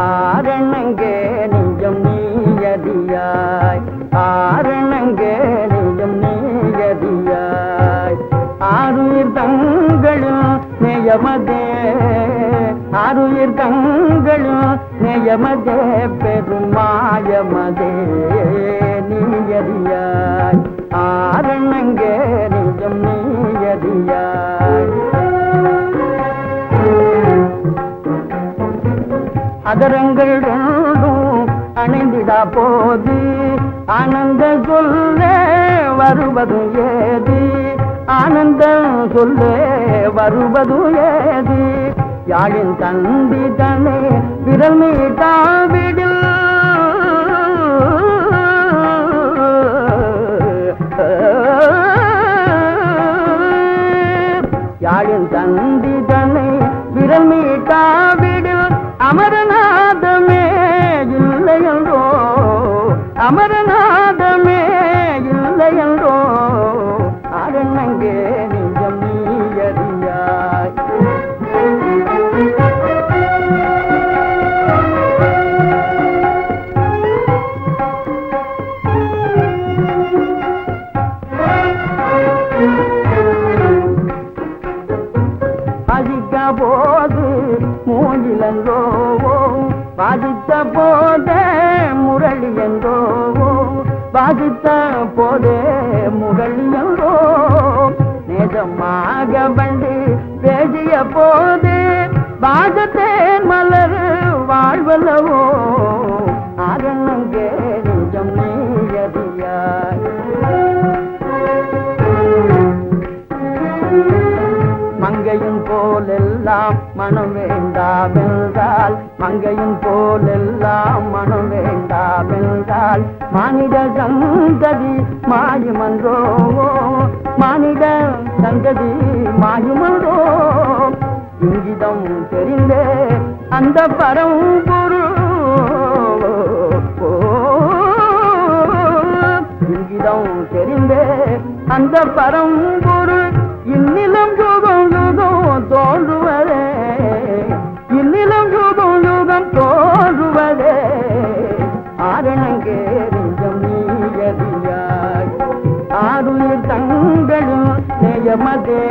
ஆரணங்கே நிஜம் நீயதியாய், ஆரணங்கே நிஜம் நீயதியாய், ஆருயிர் தங்களும் நேயமதே, ஆருயிர் தங்களும் நேயமதே, பெருமாயமதே நீயதியாய், ஆரணங்கே நிஜம் நீயதியாய். அதரங்கள் ரெண்டும் அணைந்திடா போது ஆனந்த சொல்ல வருவதும் ஏது, ஆனந்தம் சொல்ல வருவதும் ஏது, யாழின் தந்தி தனே விரல் மீட்டாவிடில், யாழின் தந்தி தன்னை விரல் மீட்டாவிடில், அமரநாதமே இல்லையன்றோ, அமரநாதமே இல்லையன்றோ, அரணங்கே நிஜம் நீயறியாய். பாதிக்க போது மூங்கிலன்றோ, பாதித்த போதே முரளி என்றோ, பாதித்த போதே முரளி என்றோ, நேசமாக பண்டு பேசிய போது பாதத்தேன் மலர் வாழ்வல்லவோ, ஆரணங்கே நிஜம் நீயதியாய். மங்கையும் போலெல்லாம் மனம் வேண்டாமென்றால், மங்கையும் போலெல்லாம் மனம் வேண்டாமென்றால், மானிட சந்ததி மாயுமன்றோ, மானிட சந்ததி மாயுமன்றோ, இங்கிதம் தெரிந்தே அந்த பரம்பொரு, இங்கிதம் தெரிந்தே அந்த பரம்பொரு, இந்நிலம் யுகம் யுகம் தோன்றுவதே, இந்நிலம் யுகம் யுகம் தோன்றுவதே, ஆரணங்கே நிஜம் நீயதியாய். ஆருயிர் தங்களும் நேயமதே,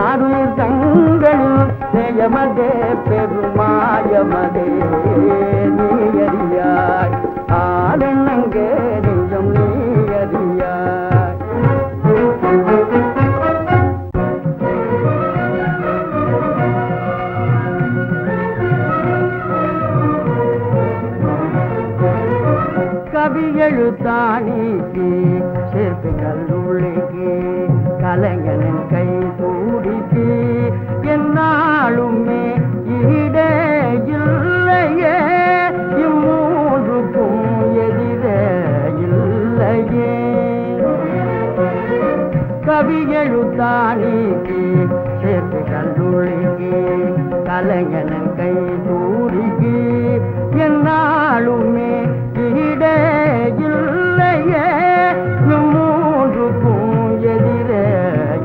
ஆருயிர் தங்களும் நேயமதே, பெருமாயமதே நீயறியாய், ஆரணங்கே நிஜம் நீயறியாய். கவியெழுத்தாணிக்கு சேர்த்து கல்லுள்ளிக்கு கலைஞனின் கை தூடிக்கு என்னாலுமே ஈடே இல்லையே, இம்மூன்றுக்கும் எதிரே இல்லையே. கவியெழுத்தாணிக்கு சேர்த்து கல்லுள்ளிக்கு கலைஞனின் கை தூடிக்கு என்னாலுமே ஈடே இல்லையே, மூன்றுக்கும் எதிரே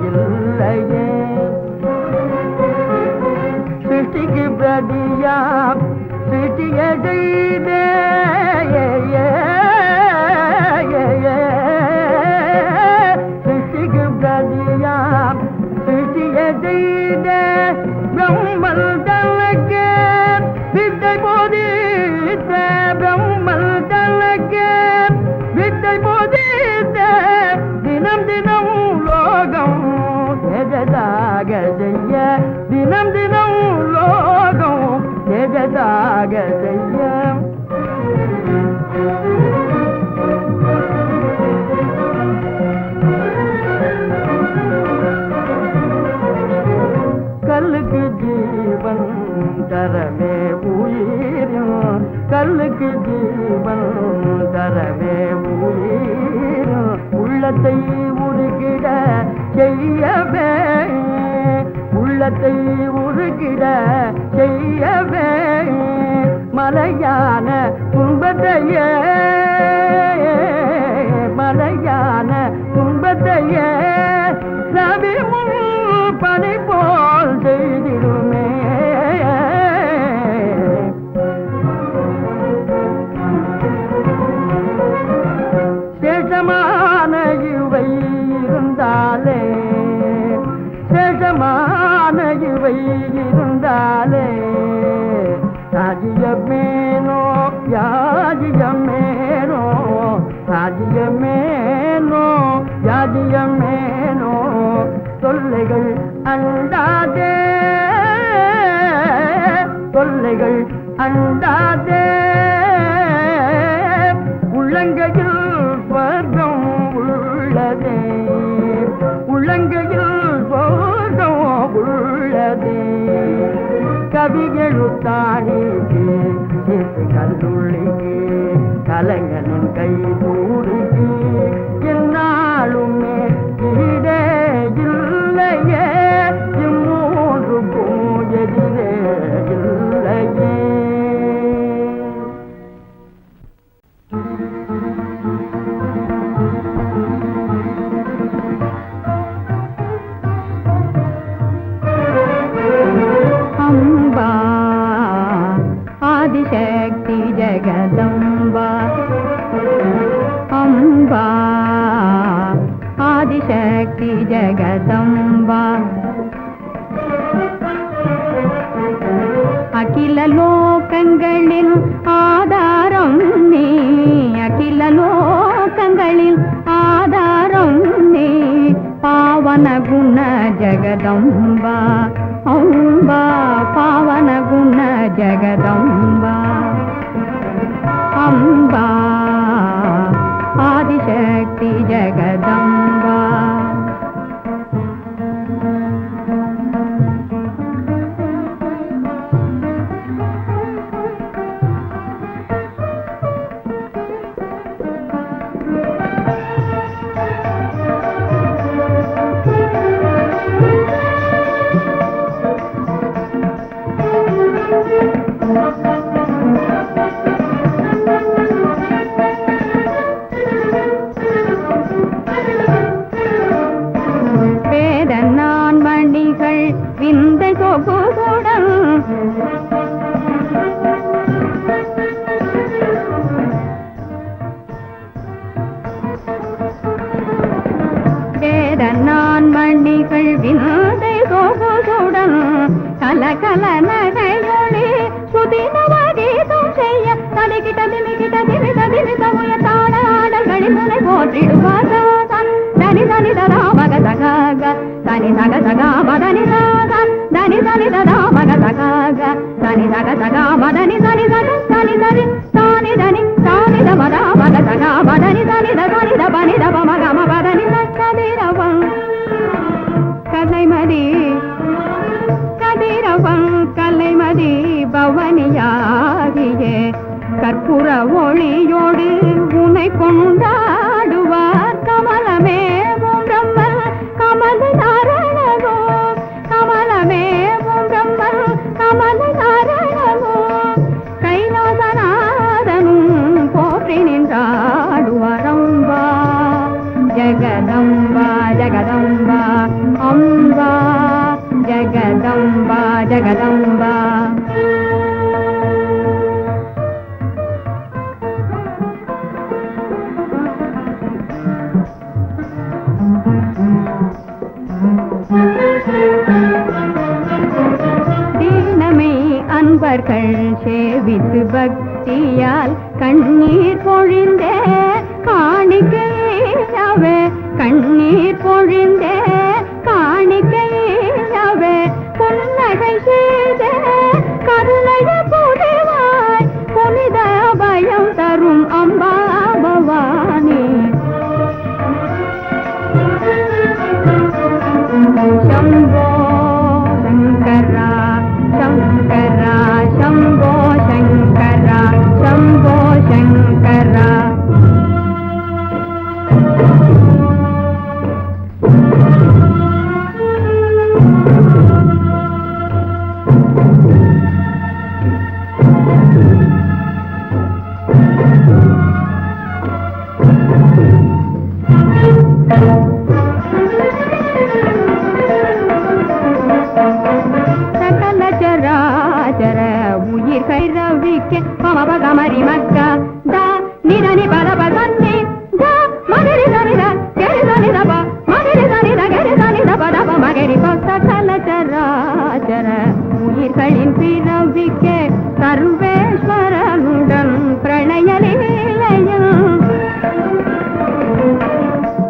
இல்லையே. சிருஷ்டிக்கு பிரதியா சிருஷ்டிய செய்தே, சிருஷ்டிக்கு பிரதியா சிருஷ்டிய செய்தே, பிரம்மல் தனக்கு வித்தை போதித்த, பிரம்மல் தனக்கு வித்தை போதித்த, தினம் தினம் லோகம் தேஜதாக செய்ய, தினம் தினம் லோகம் தேஜதாக செய்ய. கல்லுக்கு ஜீவன் தரவே உயிரும், கல்லுக்கு ஜீவன் தரவே உயிரும், உள்ளத்தை உருகிட செய்யவே, உள்ளத்தை உருகிட செய்யவே, மலையான துன்பத்தையே, மலையான ரவி முன் பனை போல் செய்திடுமே. சேஷமான இவை இருந்தாலே சேஷமான இவை இருந்தாலே ராஜ்யமேனோ யாஜ்யமேனோ ராஜ்யமேனோ யாஜ்யமேனோ தொல்லைகள் அண்டாதே தொல்லைகள் அண்டாதே. உள்ளங்கையில் ஸ்வர்க்கம் உள்ளதே உள்ளங்கையில் ஸ்வர்க்கம் உள்ளதே. கவிகளுத்தாணிக்கு சேர்த்து கல்லுள்ளிக்கு கலைஞனின் கை தூடுக்கு என்னாலுமே ஈடே இல்லையே இம்மூன்றுக்கும் எதிரே இல்லையே. ஆதிசக்தி ஜெகதம்பா அம்பா ஆதிசக்தி ஜெகதம்பா அகில லோகங்களின் ஆதாரம் நீ அகில லோகங்களின் ஆதாரம் நீ பாவன குண ஜெகதம்பா அம்பா பாவன குண ஜெகதம்பா அம்பா ஆதிசக்தி ஜெகதம்பா. விந்தை சொகுடன் வேத நான் மணிகள் விந்தை சொகுடன் கலகல நகையொளி சுதினவகீதம் செய்ய தலிகிட்ட திமிகிட்ட திமித திமித உயர்த்தாட ஆடல்களில் முனை போற்றிடுவார் தனி தனி ததா மக தகாக தனி தக தகா மதனி தனி தனி ததா மக தகாக தனி தக தகா மதனி தனி தக தனி தனி தானி தனி தானி த மதா மக தகா மதனி தனி த தனி த பனி த மக மதனி கதிரவன் கலைமதி கதிரவன் கலைமதி பவனியாகியே கற்பூர ஒளியோடு உனை கொண்டாடுவார் கமலமே பிரம்மன் கமல நாராயணனோ கமலமே பிரம்மன் கமல நாராயணனோ கைலாசநாதனும் போற்றி நின்றாடுவாரம்பா ஜெகதம்பா ஜெகதம்பா அம்பா ஜெகதம்பா ஜெகதம்பா. தீனமை அன்பர்கள் சேவித்து பக்தியால் கண்ணீர் பொழிந்தே காணிக்கையாவே கண்ணீர் பொழிந்தே காணிக்கையாவே புன்னகை செய்தே கருணைய புரிவாய் புனித பயம் தரும் அம்பா பவானி शंभो शंकरा शंकरा शंभो शंकरा शंभो शंकरा பிறவிக்க சர்வேஸ்வரனுடன் பிரணய லீலையில்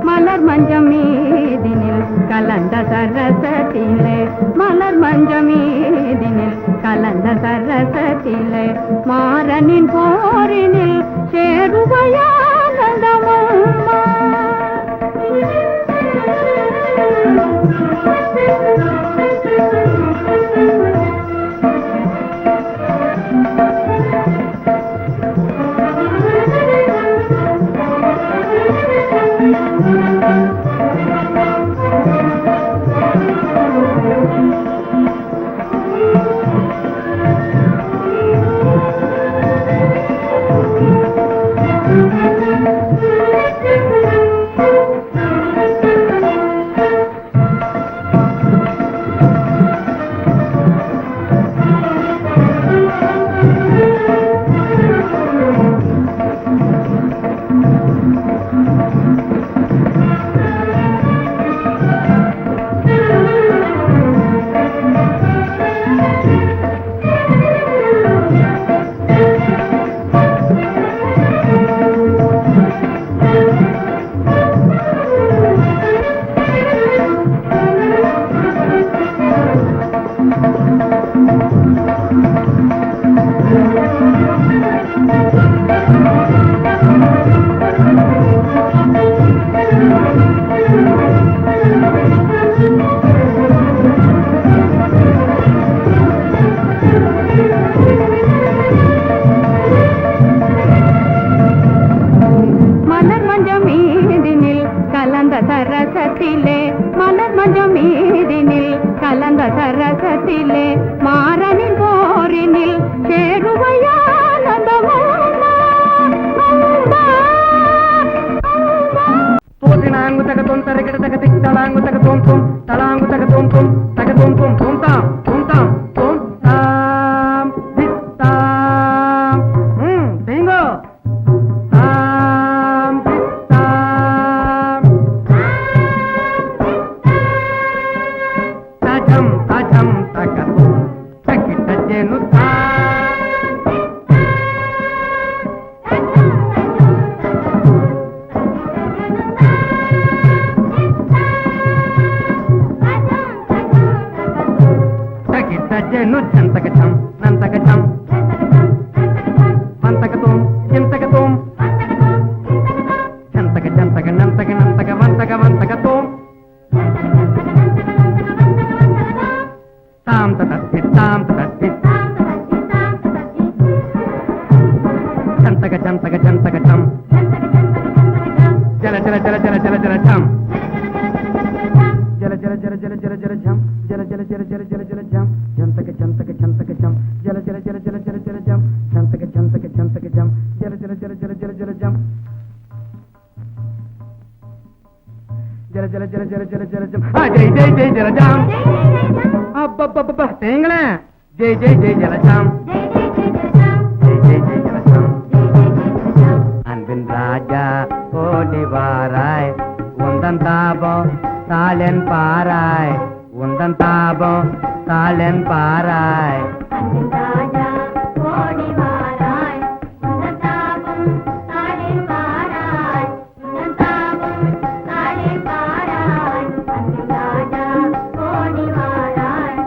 மலர் மஞ்சமீதினில் கலந்த சரசத்திலே மலர் மஞ்சமீதினில் கலந்த சரசத்திலே மாறனின் போரினில் சேருவையானந்தமம்மா மலர் மஞ்சமீதினில் கலந்த சரசத்திலே மாறனின் போரினில் சேருவையானந்தமம்மா தோற்றினாங்கு தகத்தோம் தரகிட தகதி தலாங்கு தகத்தோம் தோம் தலாங்கு தகத்தோம் தோம் தகத்தோம் தோம் தோம் தாம் தோம் தாம் தோம் தாம் தித்தாம் தேங்கோ தாம் தித்தாம் தஜம் தஜம் தகத்தோம் தகிட்ட ஜேனு చంతకచం నంతకచం వంతకతోం చింతకతోం చంతక చంతక నంతక నంతక వంతక వంతకతోం తాం తదస్తి చంతక చంతక చంతకచం జల జల జల జల జల జల చం జల జల జల జల జల జల జం జల జల జల జల జల జల జం చంతక చంతక చంతక చం జల జల జల జల జల జల జం చంతక చంతక చంతక జం జల జల జల జల జల జల జం జల జల జల జల జల జల జం జై జై జై జల జం అబ్బబ్బబ్బ తేంగళే జై జై జై జల జం జై జై జై జల జం அன்பின் ராஜா ஓடி வாராய் உந்தன் தாபம் தாளன் பாராய் உந்தன் தாபம் தாளன் பாராய் அன்பின் ராஜா ஓடி வாராய் உந்தன் தாபம் தாளன் பாராய் உந்தன் தாபம் தாளன் பாராய் அன்பின் ராஜா ஓடி வாராய்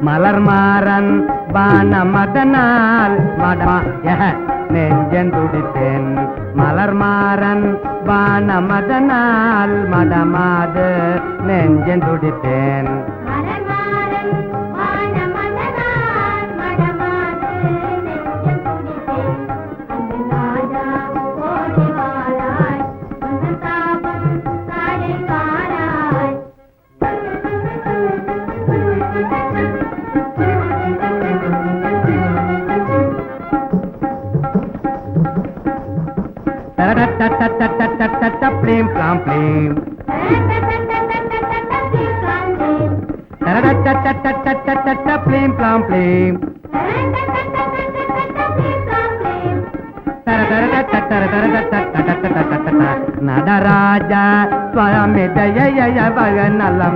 மலர் மாறன் பான மதனால் மடமா நெஞ்சன் துடித்தேன் மலர் மாறன் பான மதனால் மடமாது நெஞ்சன் துடித்தேன் Plim plam plim ப்ளீம் ப்ளாம் ப்ளீம் நடராஜ சுவாமி ஜய பக நல்ல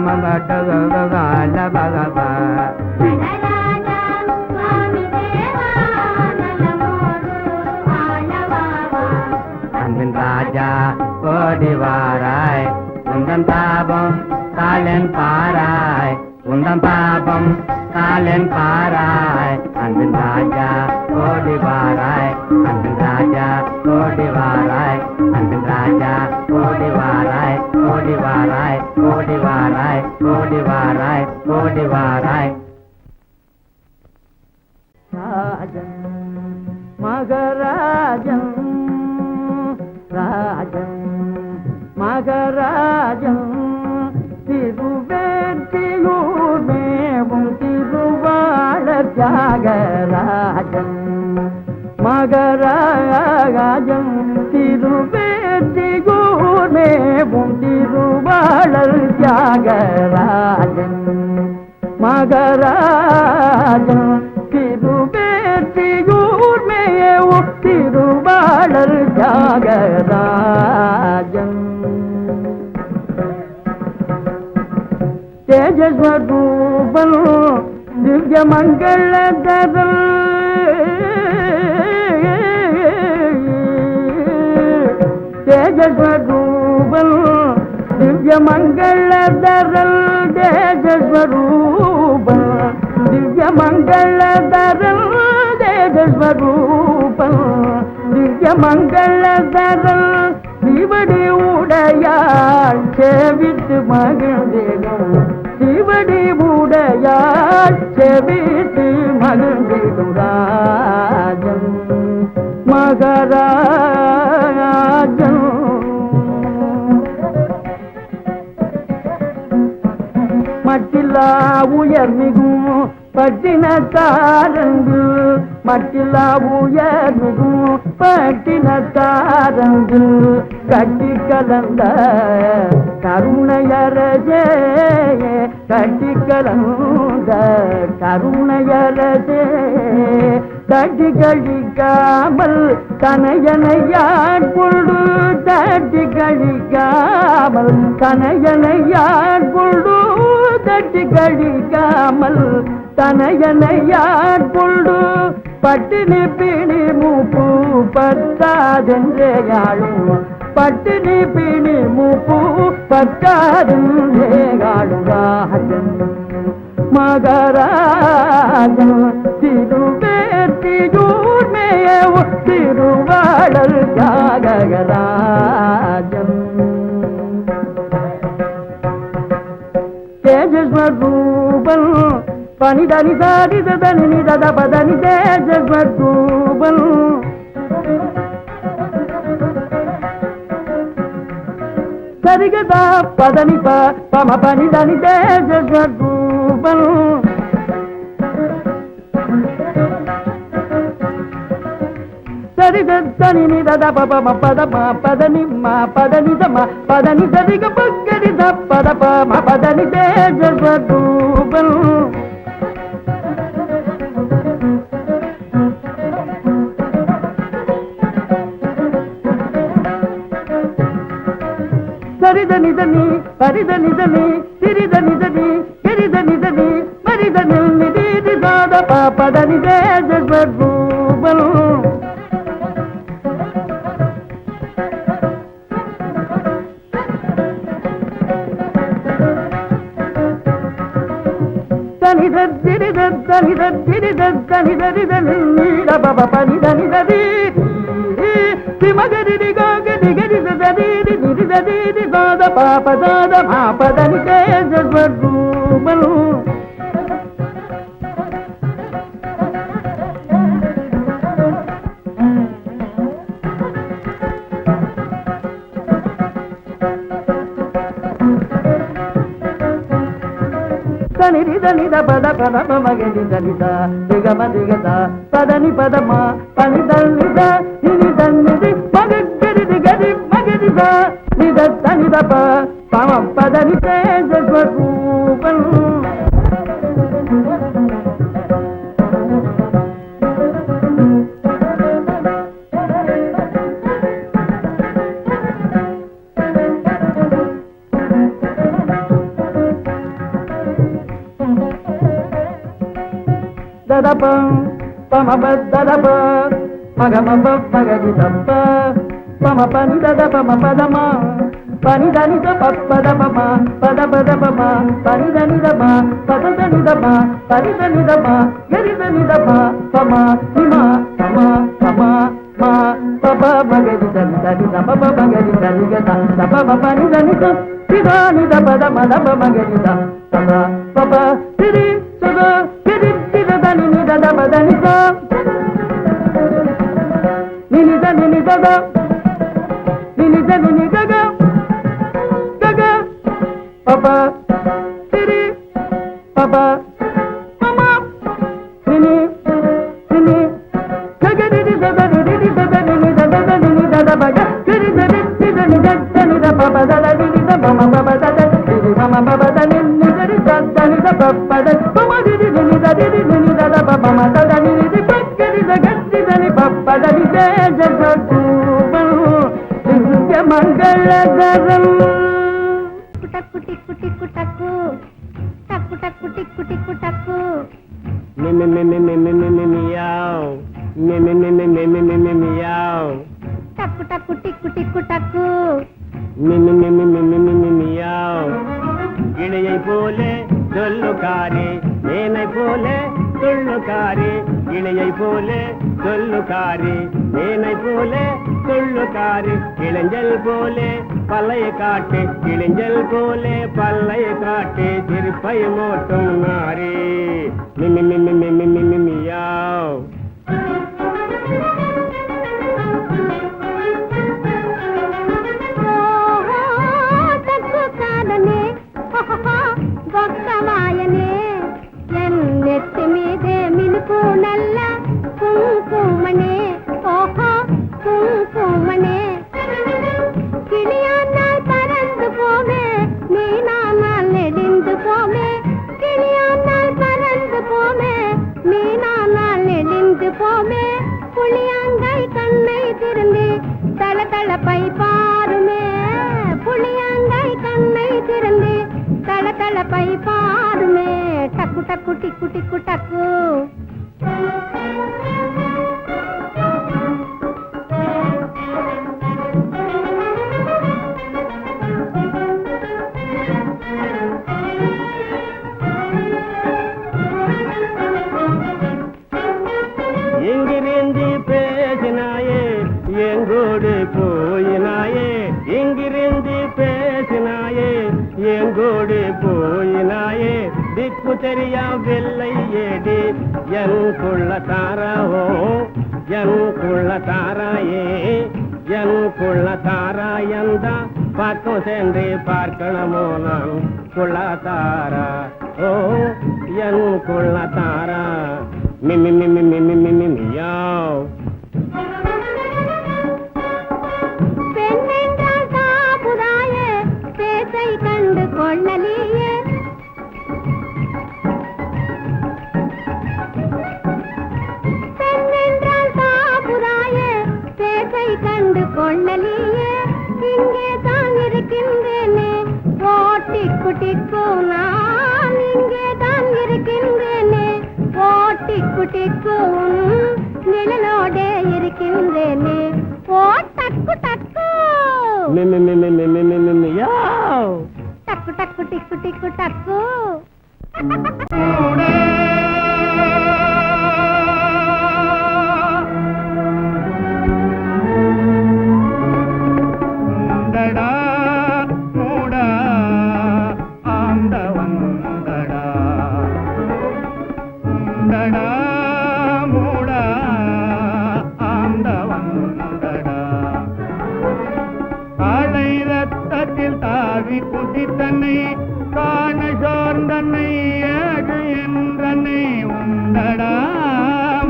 பகவா அன்பின் ராஜா ஓடிவாராய் உந்தன் தாபம் காலன் பாராய் உந்தன் தாபம் காலன் பாராய் அன்பின் ராஜா ஓடிவாராய் அன்பின் ராஜா ஓடிவாராய் அன்பின் ராஜா ஓடிவாராய் ஓடிவாராய் ஓடிவாராய் ஓடிவாராய் ஓடிவாராய் ராஜன் மகராஜன் ராஜன் மகராஜன் திருவேற்றியூர் மேவும் திருவாளர் தியாகராஜன் மகராஜன் திருவேற்றியூர் மேவும் திருவாளர் தியாகராஜன் மகராஜன் திருவேற்றியூர் மேவும் திருவாளர் தியாகராஜன் தேஜஸ்வரூபன் திவ்ய மங்களதரன் தேஜஸ்வரூபன் திவ்ய மங்களதரன் தேஜஸ்வரூபன் திவ்ய மங்களதரன் தேஜஸ்வரூபன் திவ்ய மங்களதரன் சிவடி உடையாள் சேவித்து மகிழ்ந்திடும் சிவடி உடையாள் செவித்து மகிழ்ந்திடும் ராஜன் மகராஜன் மட்டில்லா உயர் மிகும் பட்டினத்தாரங்கு மட்டில்லா உயர் மிகும் பட்டினத்தாரங்கு கட்டி கலந்த கருணையரசே கட்டி கலந்த கருணையரசே தட்டி கழிக்காமல் தனையனையாட்கொண்டு தட்டி கழிக்காமல் தனையனையாட்கொண்டு தட்டி கழிக்காமல் தனையனையாட்கொண்டு பட்டினி பிணி மூப்பு பத்தாதென்றேயாளும் பட்டினி பிணி மூப்பு பத்தாதென்றேயாளும் ராஜன் மகராஜன் திருவேற்றியூர் மேவு திருவாளர் தியாகராஜன் தேஜஸ்வரூபன் பனிதனி சாரிதனி நிதத பதனி தேஜஸ்வரூபன் சரிகதா பதனி பம பனிதனி தேஜஸ்வரூபன் சரிதனி நிதத பம பத பதனி மா பதனி தம பதனி சரிக பக்கரி பத பம பதனி தேஜஸ்வரூபன் சரிதனிதனி பரிதனிதனி சிறிதனிதனி கிரிதனிதனி மரிதனி நிதி சாத பதனி தேஜஸ்வரூபன் నిద పద పద మగని దనిద దిగమ దిగద పదని పదమ పని దనిద నిని దనిది మగరి దిగది మగది నిద దనిద పమ పదని తేజస్వరూపం దదప పమ దదప మగమ పగది దప్ప పమ పని దదప పదమ పని దని పదపమ పద పదపమ పని దని దమ పద దని దమ పని దని దమ గరి దని దమ పమ హిమ పమ పమ మా పప మగది దని దని దమ పప మగది దని గద దప పని దని ద సిదాని దప దమ దప మగది ద పప పప సిరి సగ సిరి సిద దని నిద దమ దని ద నిని దని నిద ద నిని దని నిద గ గగ పప సిరి పప మమ నిని నిని గగరి ది దదని ది దదని ని దదని ని దద బగ గరి దది ది దని దదని ద పప దదని ని ద మమ పప దదని ది మమ పప దదని ని గరి దదని ద పప ద మమ ది ది ని దది ది ని దద పప మమ దదని ని ది పక్కరి ద గట్టి దని పప దని దే జగకు దివ్య మంగళగరం టక్కు టిక్కు టిక్కు టక్కు టక్కు టక్కు టిక్కు టిక్కు టక్కు మియావ్ మియావ్ టక్కు టక్కు టిక్కు టిక్కు టక్కు மியாவ் இணையை போலே சொல்லுக்காரி மேனை போலே சொல்லுக்காரி இணையை போலே சொல்லுக்காரி மேனை போலே சொல்லுக்காரி இளைஞல் போலே பல்லைய காட்டு இளைஞல் போலே பல்லைய காட்டு திருப்பை மோட்டும் நாரி மியாவ் గొక్కవాయనే ఎన్నెత్తి మీదే మినుకు నల్ల కుంకుమనే ఓహో కుంకుమనే கிளியானால் பறந்து போமே மீனானால் நெடிந்து போமே கிளியானால் பறந்து போமே மீனானால் நெடிந்து போமே புளியாங்கை கண்ணை திரும்பி தள தளப்பை பாருமே புளியாங்கை கண்ணை திரும்பி தள தளப்பை பாருமே டக்கு டக்கு டிக்கு டிக்கு டக்கு எங்கிருந்து பேசினாயே எங்கோடு போயினாயே எங்கிருந்து பேசினாயே எங்கோடு போயினாயே திக்கு தெரியா வெள்ளை ஏடி என் குள்ள தாராவோ என் குள்ள தாராயே என் குள்ள தாராயந்தா பக்கம் சென்று பார்க்கணுமோ நான் குள்ள தாரா ஓ என் குள்ள தாரா மியாவ் பெண்ணென்றால் சாபுதாய பேசை கண்டு கொள்ளலியே பெண்ணென்றால் சாபுதாய பேசை கண்டு கொள்ளலியே இங்கே தான் இருக்கின்றேனே ஓட்டி குட்டிக்கு நான் இங்கே தான் இருக்கின்றேனே ஓட்டி குட்டிக்கு நிழலோடே இருக்கின்றேனே ஓ டக்கு டக்கு மியாவ் டக்கு டக்கு டிக்கு டிக்கு டக்கு உண்டடா மூடா ஆண்ட வந்தடா உண்டடா மூடா ஆண்ட வந்தடா காலை ரத்தத்தில் தாவி குதித்தன்னை காண சோர்ந்தன்னை ஏது என்றன்னை உண்டடா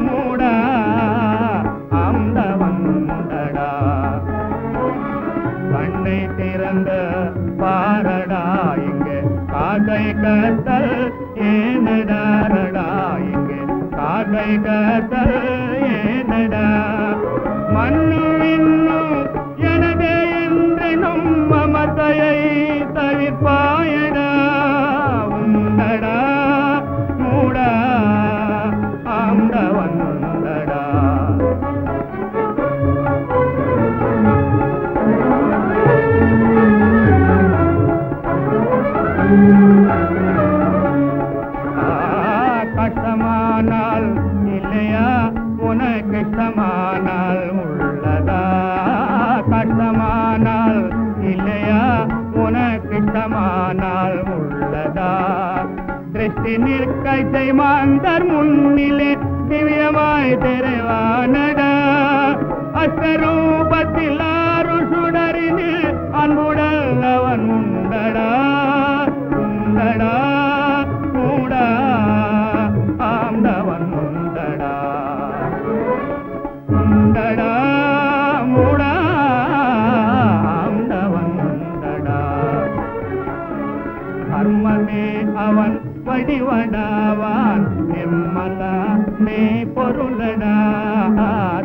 மூடா ஆண்ட வந்தடா கண்ணை திறந்த பாரடா இங்கு காகை கத்தல் ஏனடாரடா இங்கு காகை கத்தல் ஏனடா மண்ணு இன்னும் எனதே என்றெனும் மமதையை தவிர்ப்பாயடா உண்டடா மூடா ஆனால் உள்ளதா திருஷ்டி நிற்கை மாந்தர் முன்னிலே திவ்யமாய் தெருவானடா அஸ்வரூபத்தில் ஆறு சுடரினே அன்புடல் அவன் உண்டடா உண்டடா மூடா ஆண்டவன் உண்டடா உண்டடா மூடா ஆண்டவன் உண்டடா கர்மமே அவன் வடிவடாவான் நிம்மலா மே பொருளடா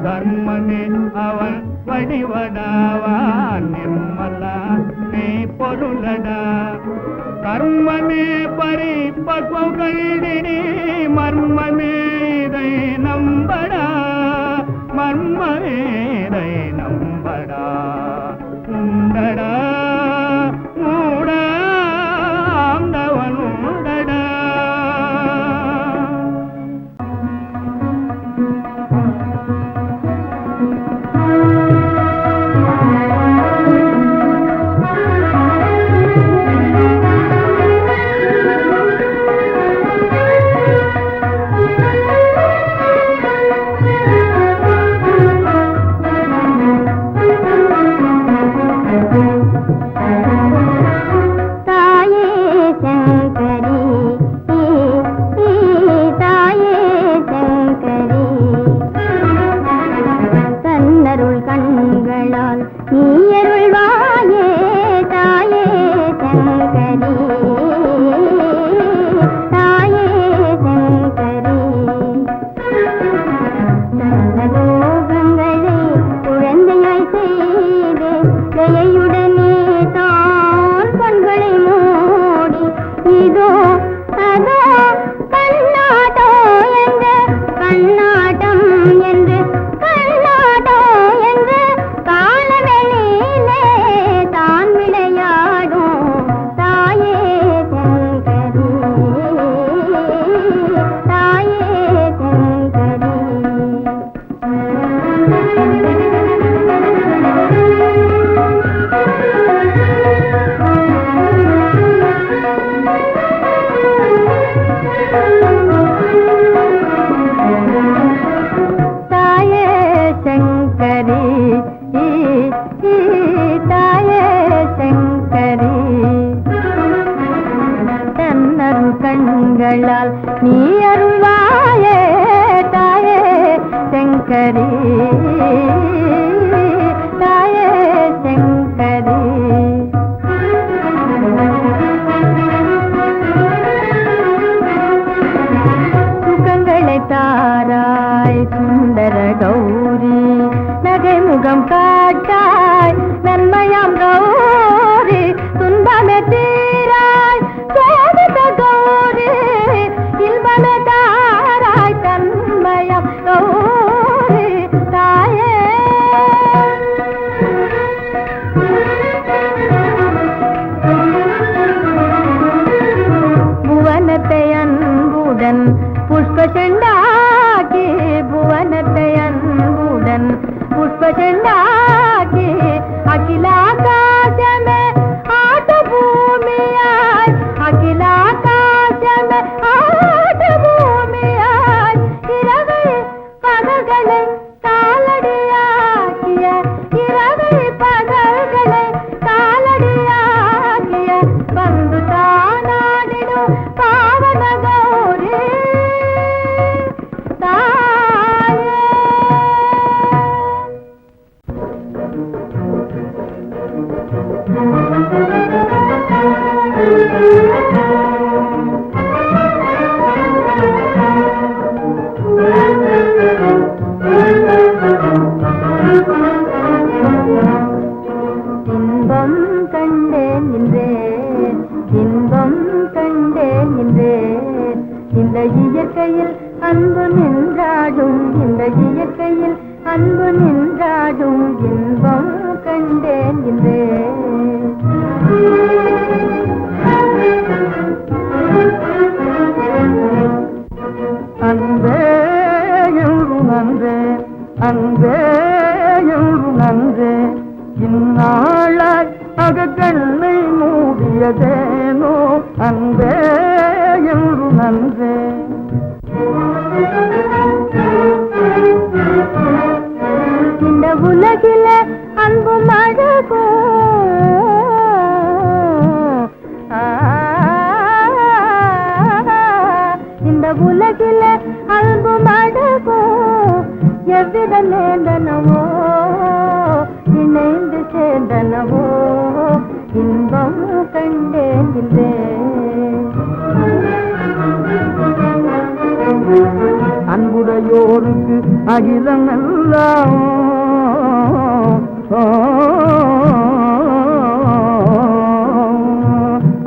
தர்மமே அவன் வடிவடாவான் நிம்மலா மே பொருளடா கர்மமே பரிபக்வம் கழிடினே மர்மமே இதை நம்படா மர்மமே இதை நம்படா உண்டடா மூடா ஆண்டவன் உண்டடா கண்களால் நீ அருள்வாயே தாயே சங்கரி தாயே சங்கரி சுகங்களை தாராய் சுந்தர கௌரி நகை முகம் காட்டாய் நன்மையாம் கௌரி துன்பமே தீராய் சோதித்த கௌரி இல்பமே தாராய் தன்மையாம் கௌரி தாயே புவனத்தை அன்புடன் புஷ்ப செண்டாக்கி புவனத்தை அன்புடன் புஷ்ப செண்டாக்கி அகிலாகாசமே ஆட்ட பூமியாய் அகிலாகாசமே ஆட்ட பூமியாய் இரவை பகல்களை காலடியாக்கிய இரவை பகல்களை காலடியாக்கிய வந்து தானாடிடும் பாவன கௌரி தாயே இன்பம் கண்டேன் என்றேன் இன்பம் கண்டேன் என்றேன் இந்த இயற்கையில் அன்பு நின்றாடும் இந்த இயற்கையில் அன்பு நின்றாடும் இன்பம் கண்டேன் என்றேன் அன்பே என்று நன்றே அன்பே என்று நன்றே இந்நாளாய் அகக்கண்ணை மூடியதேனோ அன்பே என்று நன்றே. இந்த உலகில அன்பும் அழகும் இந்த உலகில அன்பும் அழகும் எவ்வித நேர்ந்தனவோ இணைந்து சேர்ந்தனவோ இன்பம் கண்டேன். அன்புடையோருக்கு அகிலம் எல்லாம்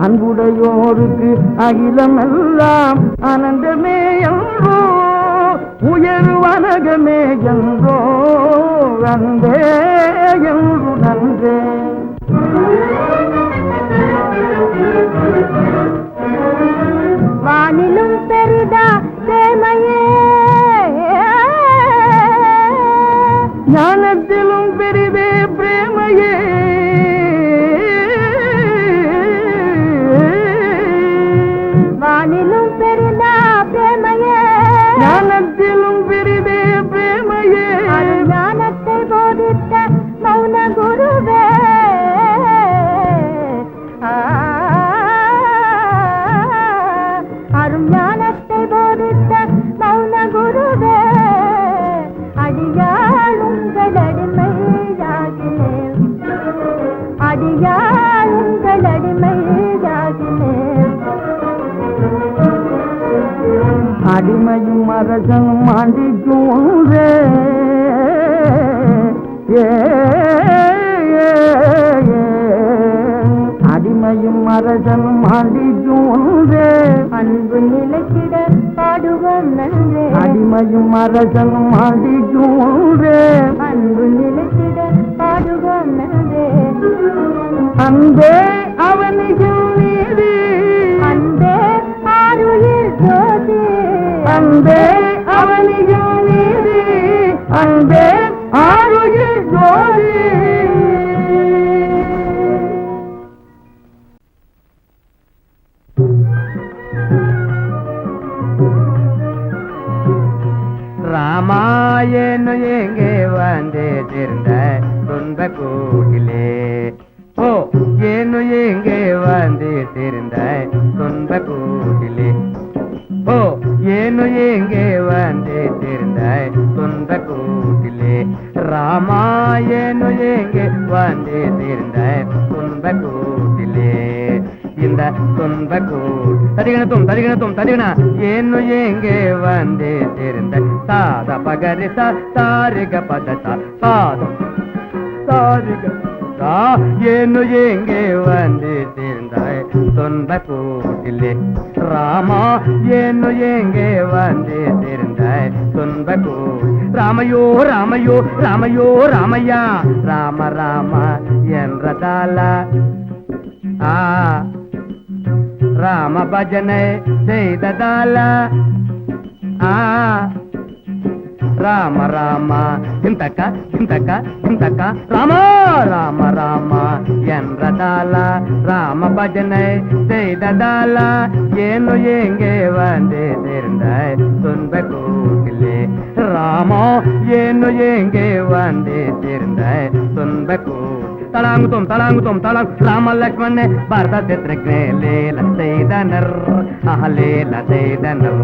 அன்புடையோருக்கு அகிலம் எல்லாம் ஆனந்தமே என்றோ உயர் வனகமே என்றோ அன்பே என்று நன்றே. வானிலும் பெரிதா பிரேமையே ஞானத்திலும் பெரிதே பிரேமையே வானிலும் பெரிதா பிரேமையே ஞானத்திலும் பெரிதே பிரேமையே ஞானத்தை போதித்த மௌன குருவே அரும் ஞானத்தை போதித்த மௌன குருவே அடியாள் உங்கள் அடிமையாகினேன் அடியாள் உங்கள் அடிமையாகினேன். அடிமையும் அரசனும் ஆண்டிக்கும் ஒன்றே அடிமையும் அரசனும் ஆண்டிக்கும் ஒன்றே அன்பு நிலைக்கிட பாடுவோம் நன்றே. அடிமையும் அரசனும் ஆண்டிக்கும் ஒன்றே அன்பு நிலைக்கிட பாடுவோம் நன்றே. அன்பே அவனுக்கு நீதி அன்பே ஆருயிர் ஜோதி அன்பே அவனுக்கு நீதி அன்பே ஆருயிர் ஜோதி. ராமாயண எங்கே வந்து சேர்ந்த துன்ப கூட்டிலே ஓ ಏನು எங்கே வந்து சேர்ந்த துன்ப கூட்டிலே ஓ ಏನು எங்கே வந்து சேர்ந்த துன்ப கூட்டிலே ராமாயண எங்கே வந்து சேர்ந்த துன்ப கூட்டிலே இந்த துன்ப கூட் ததிகண ಏನು எங்கே வந்து சேர்ந்த சாத பகரி சாரிக பத சாதம் சாரிக ಏನು எங்கே வந்து சேர்ந்தாய் துன்ப கூட்டிலே ராமா ಏನು எங்கே வந்து சேர்ந்தாய் துன்ப கூட் ராமையோ ராமையோ ராமையோ ராமையா ராம ராம என்றதால ராம பஜனை செய்ததால ராம ராம ಇಂತಕ ಇಂತಕ ಇಂತಕ ರಾಮ ರಾಮ ರಾಮ என்றதால ராம பஜனை செய்ததால ಏನು எங்கே வந்து சேர்ந்தாய் துன்ப கூட்டிலே ராமோ ಏನು எங்கே வந்து சேர்ந்தாய் துன்ப கூட் தலாங்குத்தோம் தலாங் லக்ஷ்மணே பாரத சித்திரக்னே லேல செய்தனர் லேல செய்தனர்.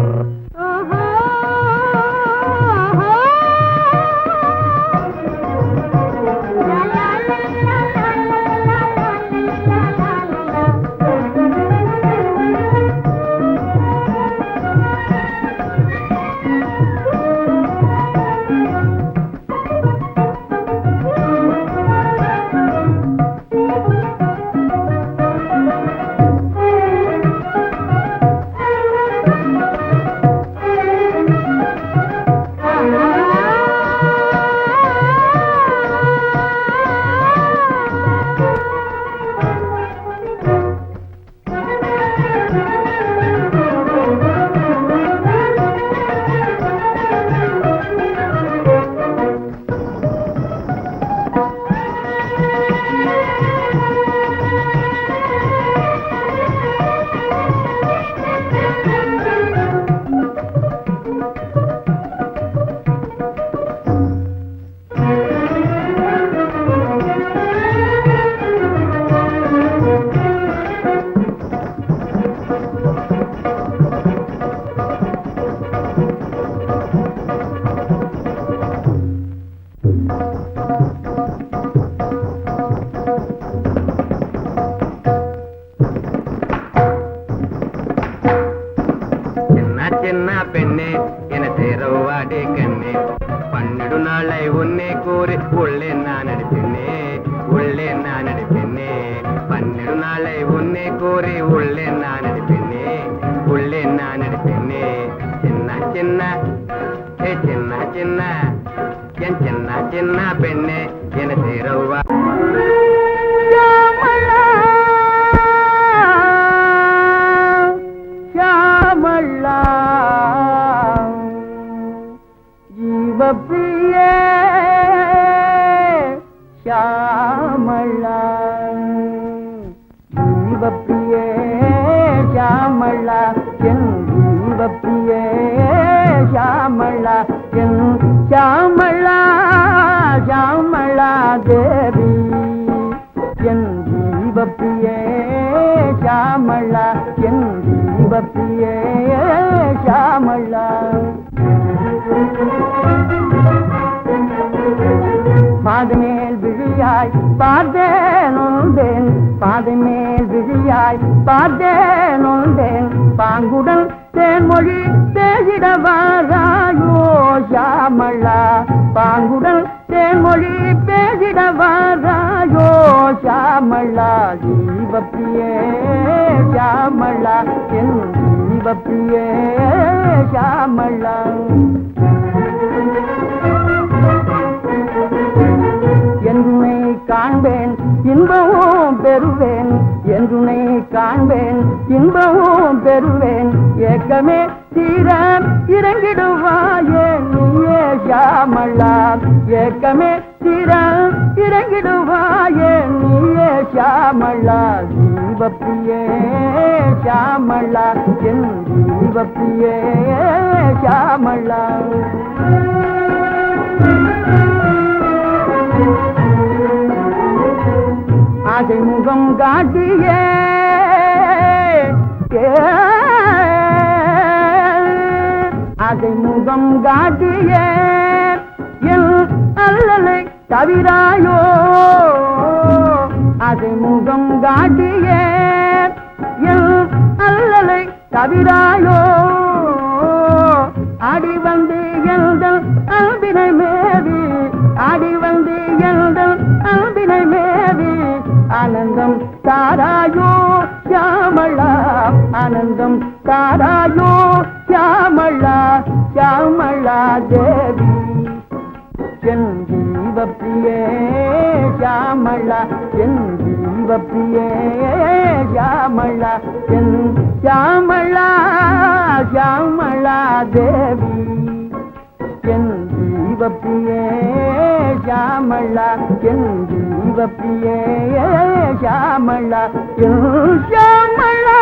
சின்ன பெண்ணே என சேரவாடி கண்ணே 12 நாளை உன்னை கூறி உள்ளே நான் நடிப்பேனே உள்ளே நான் நடிப்பேனே 12 நாளை உன்னை கூறி உள்ளே நான் நடிப்பேனே உள்ளே நான் நடிப்பேனே சின்ன சின்ன சின்ன சின்ன என் சின்ன சின்ன பெண்ணே என சேரவா श्यामला जीव प्रिय श्यामला जीव प्रिय श्यामला जीव प्रिय श्यामला श्यामला श्यामला देवी जीव प्रिय श्यामला जीव प्रिय श्यामला பாதமேல் விழியாய் பார்த்தேன் உண்டேன் பாதமேல் விழியாய் பார்த்தேன் உண்டேன் பாங்குடன் தேன்மொழி பேசிட வாராயோ ஷாமளா பாங்குடன் தேன்மொழி பேசிட வாராயோ ஷாமளா ஜீவப்பிரியே ஷாமளா என் ஜீவப்பிரியே ஷாமளா என்றுனை காண்பேன் இன்பமும் பெறுவேன் என்றுனை காண்பேன் இன்பமும் பெறுவேன் ஏக்கமே தீர இறங்கிடுவாயே நீயே ஷாமளா ஏக்கமே தீர இறங்கிடுவாயே நீயே ஷாமளா ஜீவப்பிரியே ஷாமளா என் ஜீவப்பிரியே ஷாமளா ஆசை முகம் காட்டியே ஆசை முகம் காட்டியே என் அல்லலை தவிராயோ ஆசை முகம் காட்டியே என் அல்லலை தவிராயோ ஆடி வந்து எழுதல் அன்பினை மேவி ஆடி வந்து எழுதல் அன்பினை மேவி ஆனந்தம் தாராயோ ஷாமளா ஆனந்தம் தாராயோ ஷாமளா ஷாமளா தேவி என் ஜீவப்பிரியே ஷாமளா என் ஜீவப்பிரியே ஷாமளா என் ஷாமளா ஷாமளா தேவி என் ஜீவப்பிரியே ஷாமளா என் ஜீவப்பிரியே ஷாமளா என் ஷாமளா